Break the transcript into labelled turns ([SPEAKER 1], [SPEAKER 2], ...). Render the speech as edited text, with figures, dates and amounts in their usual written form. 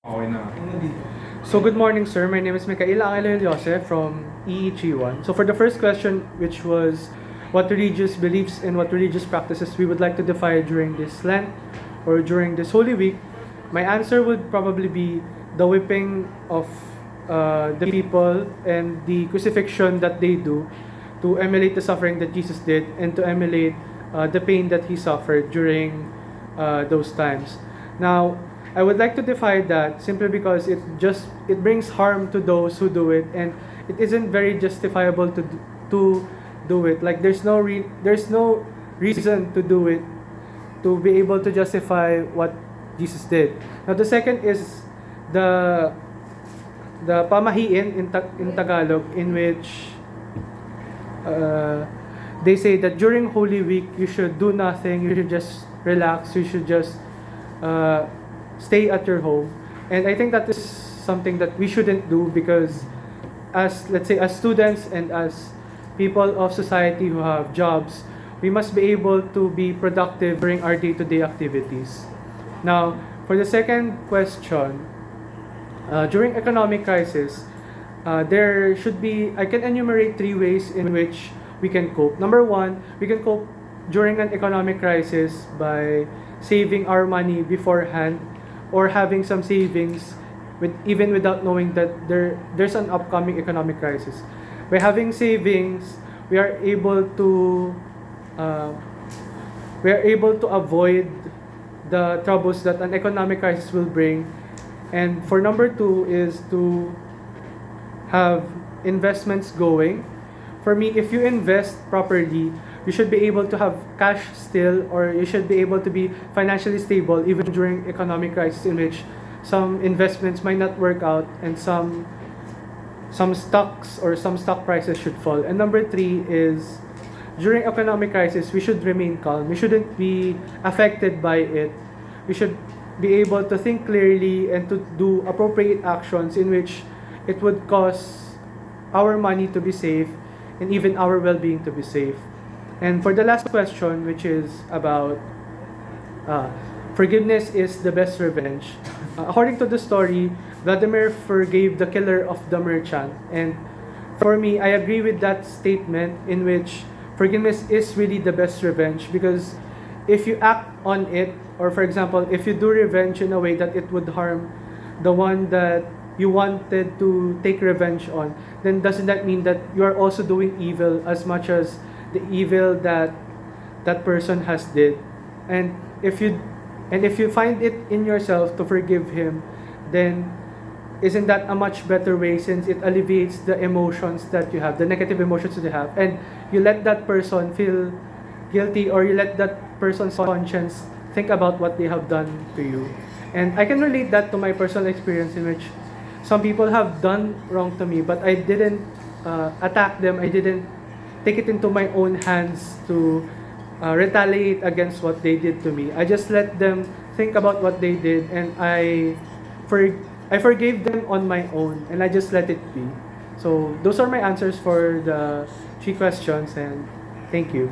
[SPEAKER 1] Okay na.
[SPEAKER 2] So good morning, sir. My name is Llose from EEE31. So for the first question, which was what religious beliefs and what religious practices we would like to defy during this Lent or during this Holy Week, my answer would probably be the whipping of the people and the crucifixion that they do to emulate the suffering that Jesus did and to emulate the pain that he suffered during those times. Now, I would like to defy that simply because it brings harm to those who do it, and it isn't very justifiable to do it. Like there's no reason to do it to be able to justify what Jesus did. Now the second is the pamahiin in Tagalog, in which they say that during Holy Week you should do nothing, you should just relax, you should just stay at your home. And I think that is something that we shouldn't do, because as, let's say, as students and as people of society who have jobs, we must be able to be productive during our day-to-day activities. Now, for the second question, during economic crisis, there should be, I can enumerate 3 ways in which we can cope. Number 1, we can cope during an economic crisis by saving our money beforehand, or having some savings even without knowing that there's an upcoming economic crisis. By having savings, we are able to avoid the troubles that an economic crisis will bring. And for number 2 is to have investments going. For me, if you invest properly, you should be able to have cash still, or you should be able to be financially stable even during economic crisis, in which some investments might not work out and some stocks or some stock prices should fall. And number 3 is during economic crisis, we should remain calm. We shouldn't be affected by it. We should be able to think clearly and to do appropriate actions in which it would cause our money to be safe and even our well-being to be safe. And for the last question, which is about forgiveness is the best revenge. According to the story, Vladimir forgave the killer of the merchant. And for me, I agree with that statement, in which forgiveness is really the best revenge, because if you act on it, or for example, if you do revenge in a way that it would harm the one that you wanted to take revenge on, then doesn't that mean that you are also doing evil as much as the evil that that person has did? And if you find it in yourself to forgive him, then isn't that a much better way, since it alleviates the emotions that you have, the negative emotions that you have, and you let that person feel guilty, or you let that person's conscience think about what they have done to you. And I can relate that to my personal experience, in which some people have done wrong to me, but I didn't attack them. I didn't take it into my own hands to retaliate against what they did to me. I just let them think about what they did, and I forgave them on my own, and I just let it be. So those are my answers for the 3 questions, and thank you.